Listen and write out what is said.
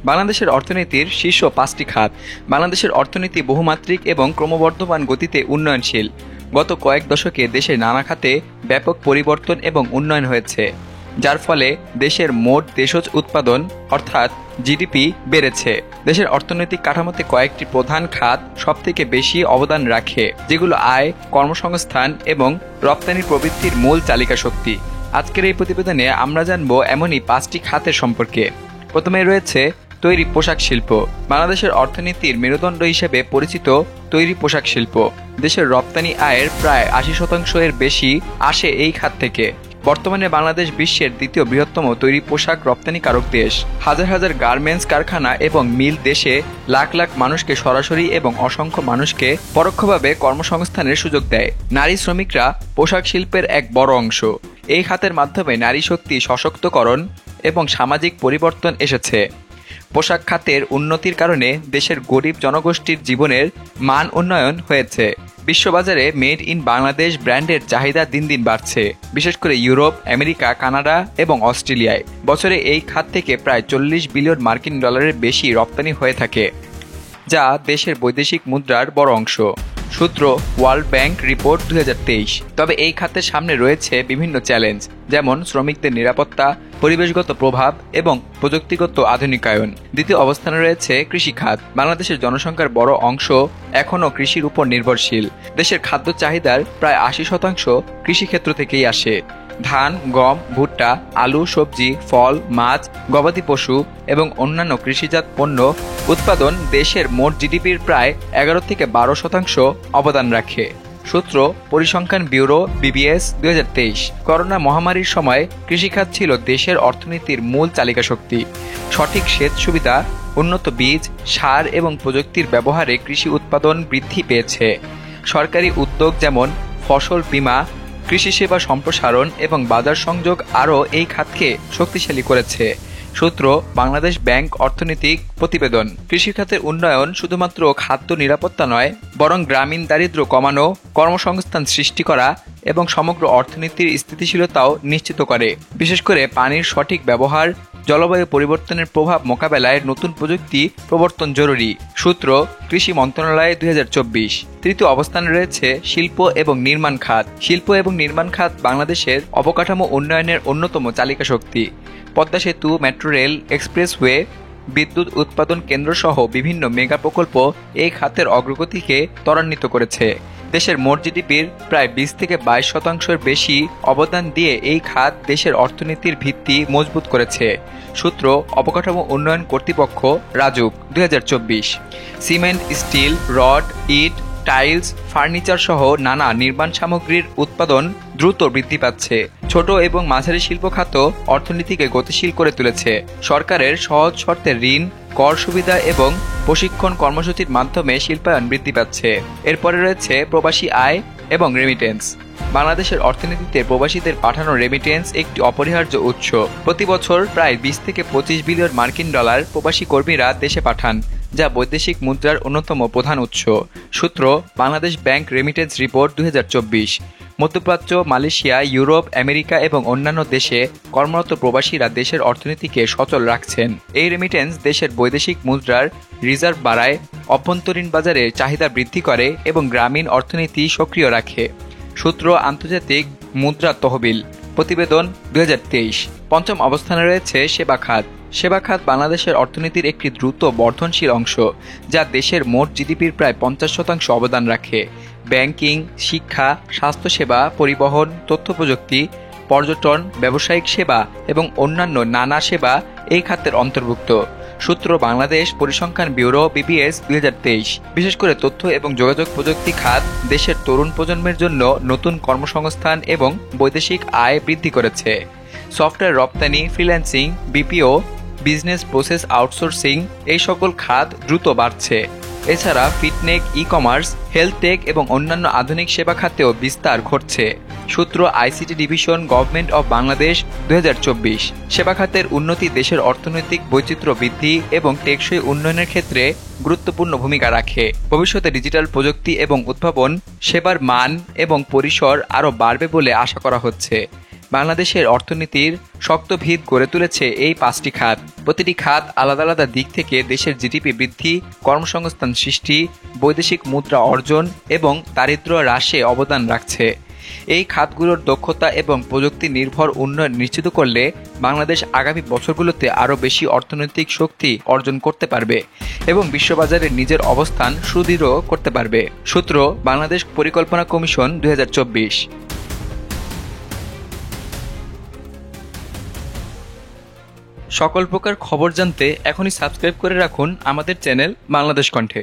বাংলাদেশের অর্থনীতির শীর্ষ 5টি খাত। বাংলাদেশের অর্থনীতি বহুমাত্রিক এবং ক্রমবর্ধমান গতিতে উন্নয়নশীল। গত কয়েক দশকে দেশের নানা খাতে ব্যাপক পরিবর্তন এবং উন্নয়ন হয়েছে, যার ফলে দেশের মোট দেশজ উৎপাদন অর্থাৎ জিডিপি বেড়েছে। দেশের অর্থনৈতিক কাঠামোতে কয়েকটি প্রধান খাত সবথেকে বেশি অবদান রাখে, যেগুলো আয়, কর্মসংস্থান এবং রপ্তানি প্রবৃদ্ধির মূল চালিকা শক্তি। আজকের এই প্রতিবেদনে আমরা জানব এমনই 5টি খাতের সম্পর্কে। প্রথমে রয়েছে তৈরি পোশাক শিল্প। বাংলাদেশের অর্থনীতির মেরুদণ্ড হিসেবে পরিচিত তৈরি পোশাক শিল্প। দেশের রপ্তানি আয়ের প্রায় 80% এর বেশি আসে এই খাত থেকে। বর্তমানে বাংলাদেশ বিশ্বের দ্বিতীয় বৃহত্তম তৈরি পোশাক রপ্তানিকারক দেশ। হাজার হাজার গার্মেন্টস কারখানা এবং মিল দেশে লাখ লাখ মানুষকে সরাসরি এবং অসংখ্য মানুষকে পরোক্ষভাবে কর্মসংস্থানের সুযোগ দেয়। নারী শ্রমিকরা পোশাক শিল্পের এক বড় অংশ। এই খাতের মাধ্যমে নারী শক্তি সশক্তকরণ এবং সামাজিক পরিবর্তন এসেছে। পোশাক খাতের উন্নতির কারণে দেশের গরিব জনগোষ্ঠীর জীবনের মান উন্নয়ন হয়েছে। বিশ্ববাজারে মেড ইন বাংলাদেশ ব্র্যান্ডের চাহিদা দিন দিন বাড়ছে, বিশেষ করে ইউরোপ, আমেরিকা, কানাডা এবং অস্ট্রেলিয়ায়। বছরে এই খাত থেকে প্রায় 40 বিলিয়ন মার্কিন ডলারের বেশি রপ্তানি হয়ে থাকে, যা দেশের বৈদেশিক মুদ্রার বড় অংশ। সূত্র ওয়ার্ল্ড ব্যাংক রিপোর্ট 2023। তবে এই খাতের সামনে রয়েছে বিভিন্ন চ্যালেঞ্জ, যেমন শ্রমিকদের নিরাপত্তা, পরিবেশগত প্রভাব এবং প্রযুক্তিগত আধুনিকায়ন। দ্বিতীয় অবস্থানে রয়েছে কৃষি খাত। বাংলাদেশের জনসংখ্যার বড় অংশ এখনও কৃষির উপর নির্ভরশীল। দেশের খাদ্য চাহিদার প্রায় 80% কৃষিক্ষেত্র থেকেই আসে। ধান, গম, ভুট্টা, আলু, সবজি, ফল, মাছ, গবাদি পশু এবং অন্যান্য কৃষিজাত পণ্য উৎপাদন দেশের মোট জিডিপির প্রায় 11 থেকে 12% অবদান রাখে। সূত্র পরিসংখ্যান ব্যুরো BBS 2023। করোনা মহামারীর সময় কৃষিখাত ছিল দেশের অর্থনীতির মূল চালিকা শক্তি। সঠিক সেচ সুবিধা, উন্নত বীজ, সার এবং প্রযুক্তির ব্যবহারে কৃষি উৎপাদন বৃদ্ধি পেয়েছে। সরকারি উদ্যোগ যেমন ফসল বীমা, কৃষি সেবা সম্প্রসারণ এবং বাজার সংযোগ আরও এই খাতকে শক্তিশালী করেছে। সূত্র বাংলাদেশ ব্যাংক অর্থনৈতিক প্রতিবেদন। কৃষিখাতের উন্নয়ন শুধুমাত্র খাদ্য নিরাপত্তা নয়, বরং গ্রামীণ দারিদ্র্য কমানো, কর্মসংস্থান সৃষ্টি করা এবং সমগ্র অর্থনীতির স্থিতিশীলতাও নিশ্চিত করে। বিশেষ করে পানির সঠিক ব্যবহার, জলবায়ু পরিবর্তনের প্রভাব মোকাবেলায় নতুন প্রযুক্তি প্রবর্তন জরুরি। সূত্র কৃষি মন্ত্রণালয় 2024। তৃতীয় অবস্থানে রয়েছে শিল্প এবং নির্মাণ খাত। শিল্প এবং নির্মাণ খাত বাংলাদেশের অবকাঠামো উন্নয়নের অন্যতম চালিকা শক্তি। পদ্মা সেতু, মেট্রো রেল, এক্সপ্রেসওয়ে, বিদ্যুৎ উৎপাদন কেন্দ্র সহ বিভিন্ন মেগা প্রকল্প এই খাতের অগ্রগতিকে ত্বরান্বিত করেছে। দেশের মোট জিডিপির প্রায় 20 থেকে 22% বেশি অবদান দিয়ে এই খাত দেশের অর্থনীতির ভিত্তি মজবুত করেছে। সূত্র অবকাঠামো উন্নয়ন কর্তৃপক্ষ, রাজুক 2024। সিমেন্ট, স্টিল, রড, ইট, টাইলস, ফার্নিচার সহ নানা নির্মাণ সামগ্রীর উৎপাদন দ্রুত বৃদ্ধি পাচ্ছে। ছোট এবং মাঝারি শিল্প খাত অর্থনীতিকে গতিশীল করে তুলেছে। সরকারের সহজ শর্তে ঋণ, কর সুবিধা এবং প্রশিক্ষণ কর্মসূচির মাধ্যমে শিল্পায়ন বৃদ্ধি পাচ্ছে। এরপরে রয়েছে প্রবাসী আয় এবং রেমিটেন্স। বাংলাদেশের অর্থনীতিতে প্রবাসীদের পাঠানো রেমিটেন্স একটি অপরিহার্য উৎস। প্রতি বছর প্রায় 20 থেকে 25 বিলিয়ন মার্কিন ডলার প্রবাসী কর্মীরা দেশে পাঠান, যা বৈদেশিক মুদ্রার অন্যতম প্রধান উৎস। সূত্র বাংলাদেশ ব্যাংক রেমিটেন্স রিপোর্ট 2024। মধ্যপ্রাচ্য, মালয়েশিয়া, ইউরোপ, আমেরিকা এবং অন্যান্য দেশে কর্মরত প্রবাসীরা দেশের অর্থনীতিকে সচল রাখছেন। এই রেমিটেন্স দেশের বৈদেশিক মুদ্রার রিজার্ভ বাড়ায়, অভ্যন্তরীণ বাজারে চাহিদা বৃদ্ধি করে এবং গ্রামীণ অর্থনীতি সক্রিয় রাখে। সূত্র আন্তর্জাতিক মুদ্রা তহবিল প্রতিবেদন 2023। পঞ্চম অবস্থানে রয়েছে সেবা খাত। সেবা খাত বাংলাদেশের অর্থনীতির একটি দ্রুত বর্ধনশীল অংশ, যা দেশের মোট জিডিপির প্রায় 50% অবদান রাখে। ব্যাংকিং, শিক্ষা, স্বাস্থ্যসেবা, পরিবহন, তথ্য প্রযুক্তি, পর্যটন, ব্যবসায়িক সেবা এবং অন্যান্য নানা সেবা এই খাতের অন্তর্ভুক্ত। সূত্র বাংলাদেশ পরিসংখ্যান ব্যুরো BBS 2023। বিশেষ করে তথ্য এবং যোগাযোগ প্রযুক্তি খাত দেশের তরুণ প্রজন্মের জন্য নতুন কর্মসংস্থান এবং বৈদেশিক আয় বৃদ্ধি করেছে। সফটওয়্যার রপ্তানি, freelancing, BPO, business process outsourcing এই সকল খাত দ্রুত বাড়ছে। এছাড়া ফিটনেক, ই-কমার্স, হেলথ টেক এবং অন্যান্য আধুনিক সেবা খাতেও বিস্তার ঘটছে। সূত্র ICT division, government of Bangladesh 2024। সেবা খাতের উন্নতি দেশের অর্থনৈতিক বৈচিত্র্য বৃদ্ধি এবং টেকসই উন্নয়নের ক্ষেত্রে গুরুত্বপূর্ণ ভূমিকা রাখে। ভবিষ্যতে ডিজিটাল প্রযুক্তি এবং উদ্ভাবন সেবার মান এবং পরিসর আরও বাড়বে বলে আশা করা হচ্ছে। বাংলাদেশের অর্থনীতির শক্ত ভিত গড়ে তুলেছে এই 5টি খাত। প্রতিটি খাত আলাদা আলাদা দিক থেকে দেশের জিডিপি বৃদ্ধি, কর্মসংস্থান সৃষ্টি, বৈদেশিক মুদ্রা অর্জন এবং দারিদ্র্য হ্রাসে অবদান রাখছে। এই খাতগুলোর দক্ষতা এবং প্রযুক্তি নির্ভর উন্নয়ন নিশ্চিত করলে বাংলাদেশ আগামী বছরগুলোতে আরও বেশি অর্থনৈতিক শক্তি অর্জন করতে পারবে এবং বিশ্ববাজারে নিজের অবস্থান সুদৃঢ় করতে পারবে। সূত্র: বাংলাদেশ পরিকল্পনা কমিশন 2024। সকল প্রকার খবর জানতে এখনই সাবস্ক্রাইব করে রাখুন আমাদের চ্যানেল বাংলাদেশ কণ্ঠে।